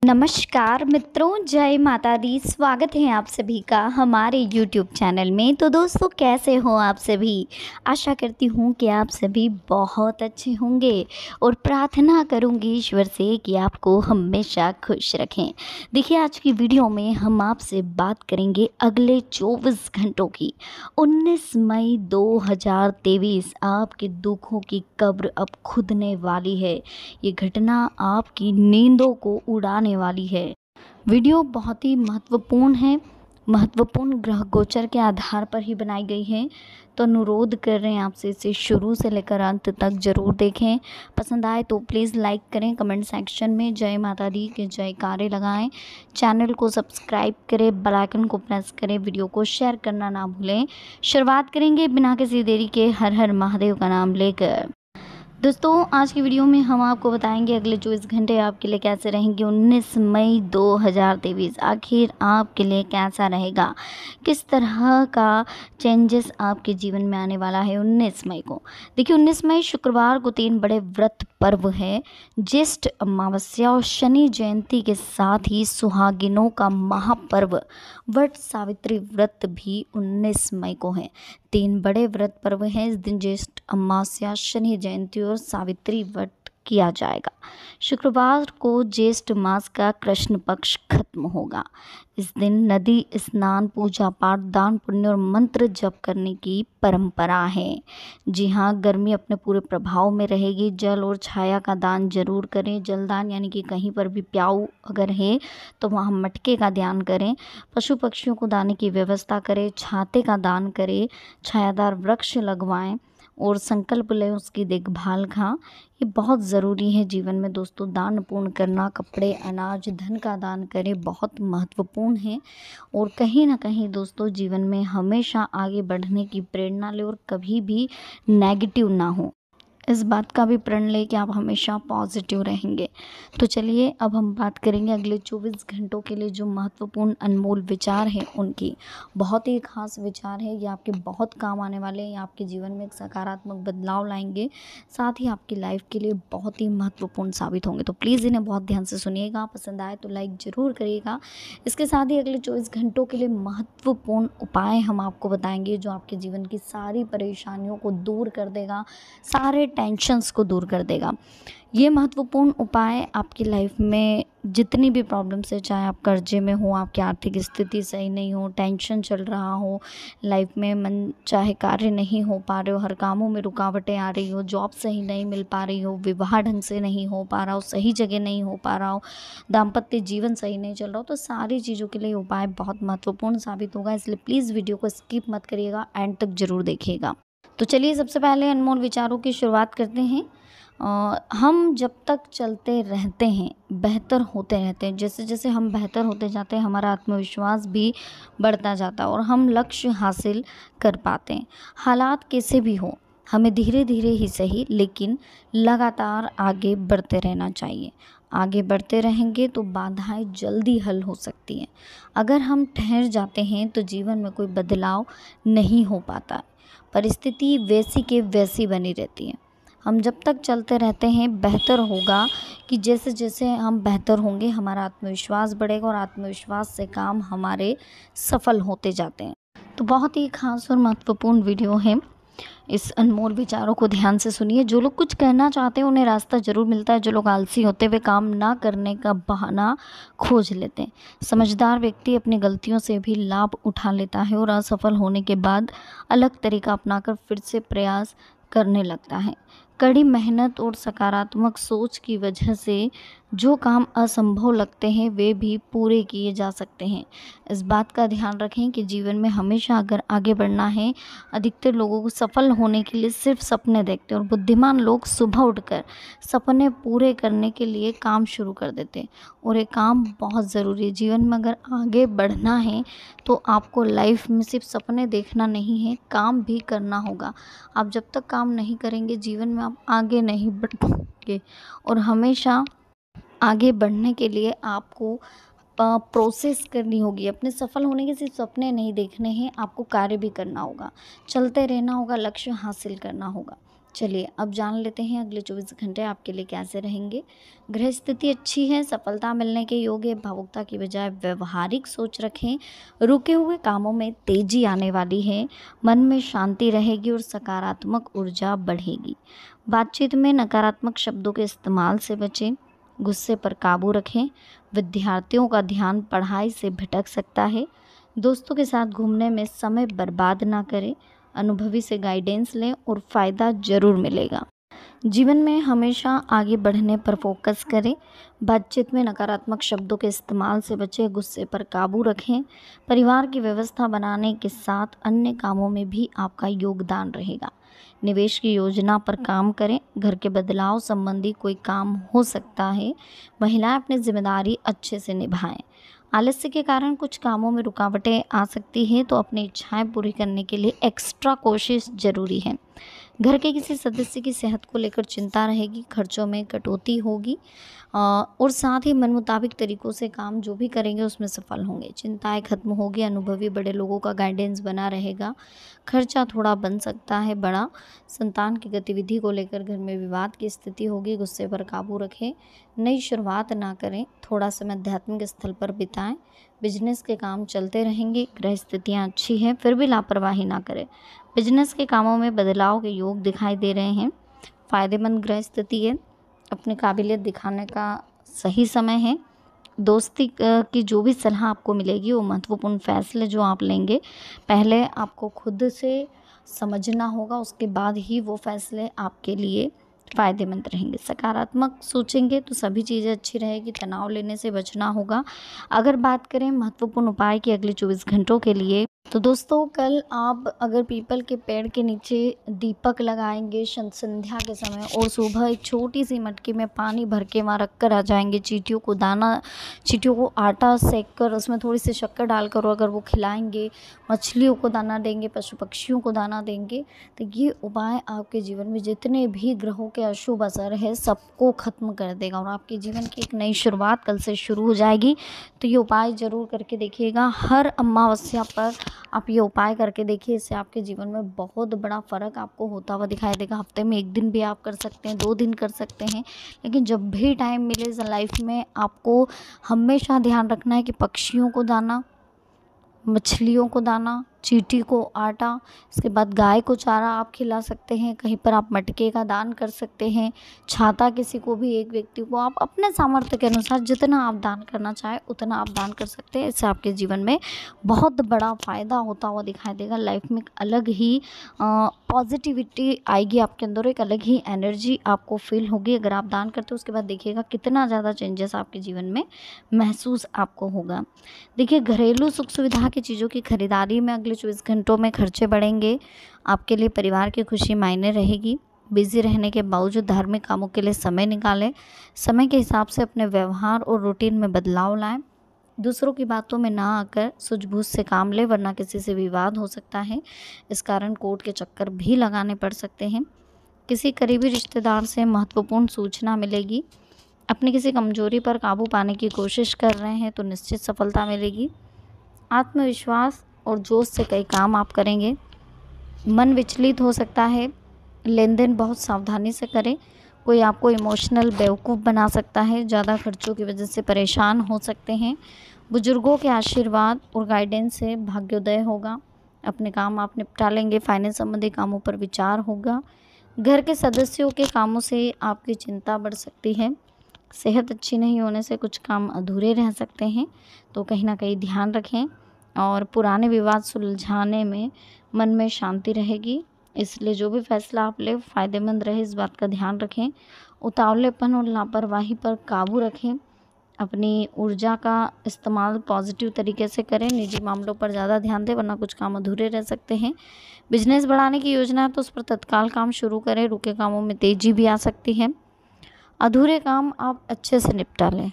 नमस्कार मित्रों, जय माता दी। स्वागत है आप सभी का हमारे YouTube चैनल में। तो दोस्तों, कैसे हो आप सभी? आशा करती हूँ कि आप सभी बहुत अच्छे होंगे और प्रार्थना करूँगी ईश्वर से कि आपको हमेशा खुश रखें। देखिए, आज की वीडियो में हम आपसे बात करेंगे अगले 24 घंटों की। 19 मई 2023 आपके दुखों की कब्र अब खुदने वाली है। ये घटना आपकी नींदों को उड़ाने वाली है। वीडियो बहुत ही महत्वपूर्ण है, महत्वपूर्ण ग्रह गोचर के आधार पर ही बनाई गई है। तो अनुरोध कर रहे हैं आपसे इसे शुरू से लेकर अंत तक जरूर देखें। पसंद आए तो प्लीज़ लाइक करें, कमेंट सेक्शन में जय माता दी के जयकारे लगाएं, चैनल को सब्सक्राइब करें, बेल आइकन को प्रेस करें, वीडियो को शेयर करना ना भूलें। शुरुआत करेंगे बिना किसी देरी के हर हर महादेव का नाम लेकर। दोस्तों, आज की वीडियो में हम आपको बताएंगे अगले 24 घंटे आपके लिए कैसे रहेंगे। 19 मई 2023 आखिर आपके लिए कैसा रहेगा, किस तरह का चेंजेस आपके जीवन में आने वाला है 19 मई को। देखिए, 19 मई शुक्रवार को 3 बड़े व्रत पर्व है। ज्येष्ठ अमावस्या और शनि जयंती के साथ ही सुहागिनों का महापर्व वट सावित्री व्रत भी 19 मई को है। 3 बड़े व्रत पर्व हैं। इस दिन ज्येष्ठ अमावस्या, शनि जयंती और सावित्री व्रत किया जाएगा। शुक्रवार को ज्येष्ठ मास का कृष्ण पक्ष खत्म होगा। इस दिन नदी स्नान, पूजा पाठ, दान पुण्य और मंत्र जप करने की परंपरा है। जी हाँ, गर्मी अपने पूरे प्रभाव में रहेगी। जल और छाया का दान जरूर करें। जलदान यानी कि कहीं पर भी प्याऊ अगर है तो वहाँ मटके का दान करें। पशु पक्षियों को दाने की व्यवस्था करें। छाते का दान करें। छायादार वृक्ष लगवाएं और संकल्प लें उसकी देखभाल का। ये बहुत ज़रूरी है जीवन में दोस्तों। दान पुण्य करना, कपड़े, अनाज, धन का दान करें, बहुत महत्वपूर्ण है। और कहीं ना कहीं दोस्तों, जीवन में हमेशा आगे बढ़ने की प्रेरणा लें और कभी भी नेगेटिव ना हो। इस बात का भी प्रण लें कि आप हमेशा पॉजिटिव रहेंगे। तो चलिए, अब हम बात करेंगे अगले 24 घंटों के लिए जो महत्वपूर्ण अनमोल विचार हैं उनकी। बहुत ही खास विचार है ये, आपके बहुत काम आने वाले हैं। ये आपके जीवन में एक सकारात्मक बदलाव लाएंगे, साथ ही आपकी लाइफ के लिए बहुत ही महत्वपूर्ण साबित होंगे। तो प्लीज़ इन्हें बहुत ध्यान से सुनिएगा। पसंद आए तो लाइक ज़रूर करिएगा। इसके साथ ही अगले 24 घंटों के लिए महत्वपूर्ण उपाय हम आपको बताएंगे जो आपके जीवन की सारी परेशानियों को दूर कर देगा, सारे टेंशन्स को दूर कर देगा। ये महत्वपूर्ण उपाय आपकी लाइफ में जितनी भी प्रॉब्लम्स है, चाहे आप कर्जे में हो, आपकी आर्थिक स्थिति सही नहीं हो, टेंशन चल रहा हो, लाइफ में मन चाहे कार्य नहीं हो पा रहे हो, हर कामों में रुकावटें आ रही हो, जॉब सही नहीं मिल पा रही हो, विवाह ढंग से नहीं हो पा रहा हो, सही जगह नहीं हो पा रहा हो, दाम्पत्य जीवन सही नहीं चल रहा हो, तो सारी चीज़ों के लिए उपाय बहुत महत्वपूर्ण साबित होगा। इसलिए प्लीज़ वीडियो को स्किप मत करिएगा, एंड तक जरूर देखिएगा। तो चलिए, सबसे पहले अनमोल विचारों की शुरुआत करते हैं। हम जब तक चलते रहते हैं बेहतर होते रहते हैं। जैसे जैसे हम बेहतर होते जाते हैं, हमारा आत्मविश्वास भी बढ़ता जाता है और हम लक्ष्य हासिल कर पाते हैं। हालात कैसे भी हो, हमें धीरे धीरे ही सही लेकिन लगातार आगे बढ़ते रहना चाहिए। आगे बढ़ते रहेंगे तो बाधाएं जल्दी हल हो सकती हैं। अगर हम ठहर जाते हैं तो जीवन में कोई बदलाव नहीं हो पाता। परिस्थिति वैसी के वैसी बनी रहती है। हम जब तक चलते रहते हैं बेहतर होगा कि जैसे जैसे हम बेहतर होंगे हमारा आत्मविश्वास बढ़ेगा और आत्मविश्वास से काम हमारे सफल होते जाते हैं। तो बहुत ही खास और महत्वपूर्ण वीडियो है। इस अनमोल विचारों को ध्यान से सुनिए। जो लोग कुछ करना चाहते हैं उन्हें रास्ता जरूर मिलता है। जो लोग आलसी होते हुए काम ना करने का बहाना खोज लेते हैं। समझदार व्यक्ति अपनी गलतियों से भी लाभ उठा लेता है और असफल होने के बाद अलग तरीका अपनाकर फिर से प्रयास करने लगता है। कड़ी मेहनत और सकारात्मक सोच की वजह से जो काम असंभव लगते हैं वे भी पूरे किए जा सकते हैं। इस बात का ध्यान रखें कि जीवन में हमेशा अगर आगे बढ़ना है, अधिकतर लोगों को सफल होने के लिए सिर्फ सपने देखते हैं और बुद्धिमान लोग सुबह उठकर सपने पूरे करने के लिए काम शुरू कर देते हैं। और ये काम बहुत ज़रूरी है। जीवन में अगर आगे बढ़ना है तो आपको लाइफ में सिर्फ सपने देखना नहीं है, काम भी करना होगा। आप जब तक काम नहीं करेंगे जीवन में आप आगे नहीं बढ़ोगे। और हमेशा आगे बढ़ने के लिए आपको प्रोसेस करनी होगी। अपने सफल होने के सिर्फ सपने नहीं देखने हैं, आपको कार्य भी करना होगा, चलते रहना होगा, लक्ष्य हासिल करना होगा। चलिए अब जान लेते हैं अगले 24 घंटे आपके लिए कैसे रहेंगे। ग्रह स्थिति अच्छी है, सफलता मिलने के योग है। भावुकता की बजाय व्यवहारिक सोच रखें। रुके हुए कामों में तेजी आने वाली है। मन में शांति रहेगी और सकारात्मक ऊर्जा बढ़ेगी। बातचीत में नकारात्मक शब्दों के इस्तेमाल से बचें। गुस्से पर काबू रखें। विद्यार्थियों का ध्यान पढ़ाई से भटक सकता है। दोस्तों के साथ घूमने में समय बर्बाद ना करें। अनुभवी से गाइडेंस लें और फ़ायदा ज़रूर मिलेगा। जीवन में हमेशा आगे बढ़ने पर फोकस करें। बातचीत में नकारात्मक शब्दों के इस्तेमाल से बचें। गुस्से पर काबू रखें। परिवार की व्यवस्था बनाने के साथ अन्य कामों में भी आपका योगदान रहेगा। निवेश की योजना पर काम करें। घर के बदलाव संबंधी कोई काम हो सकता है। महिलाएं अपनी जिम्मेदारी अच्छे से निभाएं। आलस्य के कारण कुछ कामों में रुकावटें आ सकती हैं, तो अपनी इच्छाएं पूरी करने के लिए एक्स्ट्रा कोशिश ज़रूरी है। घर के किसी सदस्य की सेहत को लेकर चिंता रहेगी। खर्चों में कटौती होगी और साथ ही मन मुताबिक तरीक़ों से काम जो भी करेंगे उसमें सफल होंगे। चिंताएं खत्म होगी। अनुभवी बड़े लोगों का गाइडेंस बना रहेगा। खर्चा थोड़ा बन सकता है बड़ा। संतान की गतिविधि को लेकर घर में विवाद की स्थिति होगी। गुस्से पर काबू रखें। नई शुरुआत ना करें। थोड़ा समय आध्यात्मिक स्थल पर बिताएं। बिजनेस के काम चलते रहेंगे। ग्रह स्थितियाँ अच्छी हैं, फिर भी लापरवाही ना करें। बिजनेस के कामों में बदलाव के योग दिखाई दे रहे हैं। फ़ायदेमंद ग्रह स्थिति है। अपनी काबिलियत दिखाने का सही समय है। दोस्ती की जो भी सलाह आपको मिलेगी वो महत्वपूर्ण फैसले जो आप लेंगे, पहले आपको खुद से समझना होगा, उसके बाद ही वो फैसले आपके लिए फ़ायदेमंद रहेंगे। सकारात्मक सोचेंगे तो सभी चीज़ें अच्छी रहेगी। तनाव लेने से बचना होगा। अगर बात करें महत्वपूर्ण उपाय की अगले 24 घंटों के लिए, तो दोस्तों कल आप अगर पीपल के पेड़ के नीचे दीपक लगाएंगे संध्या के समय, और सुबह एक छोटी सी मटकी में पानी भर के वहाँ रख कर आ जाएंगे। चींटियों को आटा सेक कर उसमें थोड़ी सी शक्कर डालकर अगर वो खिलाएंगे, मछलियों को दाना देंगे, पशु पक्षियों को दाना देंगे, तो ये उपाय आपके जीवन में जितने भी ग्रहों के अशुभ असर है सबको ख़त्म कर देगा और आपके जीवन की एक नई शुरुआत कल से शुरू हो जाएगी। तो ये उपाय ज़रूर करके देखिएगा। हर अमावस्या पर आप ये उपाय करके देखिए। इससे आपके जीवन में बहुत बड़ा फ़र्क आपको होता हुआ दिखाई देगा। हफ्ते में 1 दिन भी आप कर सकते हैं, 2 दिन कर सकते हैं, लेकिन जब भी टाइम मिले लाइफ में आपको हमेशा ध्यान रखना है कि पक्षियों को दाना, मछलियों को दाना, चींटी को आटा, इसके बाद गाय को चारा आप खिला सकते हैं। कहीं पर आप मटके का दान कर सकते हैं। छाता किसी को भी, एक व्यक्ति को, आप अपने सामर्थ्य के अनुसार जितना आप दान करना चाहें उतना आप दान कर सकते हैं। इससे आपके जीवन में बहुत बड़ा फ़ायदा होता हुआ दिखाई देगा। लाइफ में एक अलग ही पॉजिटिविटी आएगी आपके अंदर, एक अलग ही एनर्जी आपको फील होगी। अगर आप दान करते हो उसके बाद देखिएगा कितना ज़्यादा चेंजेस आपके जीवन में महसूस आपको होगा। देखिए घरेलू सुख सुविधा की चीज़ों की खरीदारी में अगले 24 घंटों में खर्चे बढ़ेंगे। आपके लिए परिवार की खुशी मायने रहेगी। बिजी रहने के बावजूद धार्मिक कामों के लिए समय निकालें। समय के हिसाब से अपने व्यवहार और रूटीन में बदलाव लाएं। दूसरों की बातों में ना आकर सूझबूझ से काम लें, वरना किसी से विवाद हो सकता है। इस कारण कोर्ट के चक्कर भी लगाने पड़ सकते हैं। किसी करीबी रिश्तेदार से महत्वपूर्ण सूचना मिलेगी। अपनी किसी कमजोरी पर काबू पाने की कोशिश कर रहे हैं तो निश्चित सफलता मिलेगी। आत्मविश्वास और जोश से कई काम आप करेंगे। मन विचलित हो सकता है। लेन देन बहुत सावधानी से करें। कोई आपको इमोशनल बेवकूफ़ बना सकता है। ज़्यादा खर्चों की वजह से परेशान हो सकते हैं। बुजुर्गों के आशीर्वाद और गाइडेंस से भाग्योदय होगा। अपने काम आप निपटा लेंगे। फाइनेंस संबंधी कामों पर विचार होगा। घर के सदस्यों के कामों से आपकी चिंता बढ़ सकती है। सेहत अच्छी नहीं होने से कुछ काम अधूरे रह सकते हैं, तो कहीं ना कहीं ध्यान रखें। और पुराने विवाद सुलझाने में मन में शांति रहेगी, इसलिए जो भी फैसला आप लें फ़ायदेमंद रहे, इस बात का ध्यान रखें। उतावलेपन और लापरवाही पर काबू रखें। अपनी ऊर्जा का इस्तेमाल पॉजिटिव तरीके से करें। निजी मामलों पर ज़्यादा ध्यान दें, वरना कुछ काम अधूरे रह सकते हैं। बिजनेस बढ़ाने की योजना है तो उस पर तत्काल काम शुरू करें। रुके कामों में तेज़ी भी आ सकती है। अधूरे काम आप अच्छे से निपटा लें।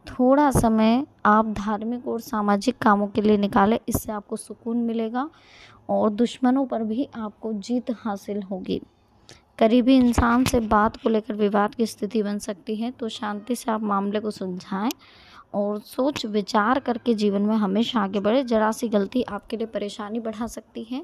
थोड़ा समय आप धार्मिक और सामाजिक कामों के लिए निकालें, इससे आपको सुकून मिलेगा और दुश्मनों पर भी आपको जीत हासिल होगी। करीबी इंसान से बात को लेकर विवाद की स्थिति बन सकती है, तो शांति से आप मामले को सुलझाएं और सोच विचार करके जीवन में हमेशा आगे बढ़े। जरा सी गलती आपके लिए परेशानी बढ़ा सकती है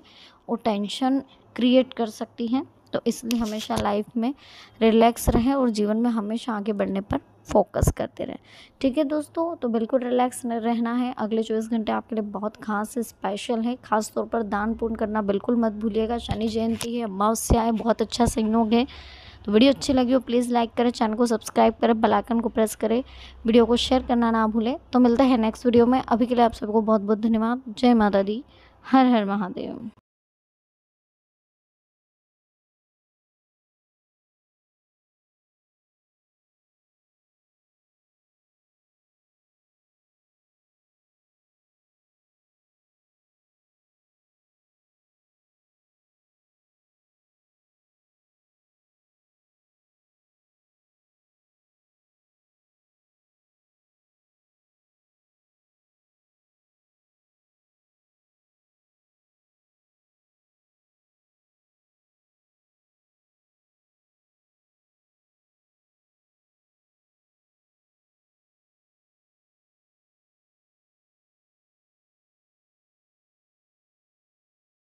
और टेंशन क्रिएट कर सकती है, तो इसलिए हमेशा लाइफ में रिलैक्स रहें और जीवन में हमेशा आगे बढ़ने पर फोकस करते रहें। ठीक है दोस्तों, तो बिल्कुल रिलैक्स रहना है। अगले 24 घंटे आपके लिए बहुत खास स्पेशल है। खास तौर पर दान पुण्य करना बिल्कुल मत भूलिएगा। शनि जयंती है, अमावस्या है, बहुत अच्छा संयोग है। तो वीडियो अच्छी लगी हो प्लीज़ लाइक करें, चैनल को सब्सक्राइब करें, बेल आइकन को प्रेस करें, वीडियो को शेयर करना ना भूलें। तो मिलते हैं नेक्स्ट वीडियो में। अभी के लिए आप सबको बहुत बहुत धन्यवाद। जय माता दी, हर हर महादेव।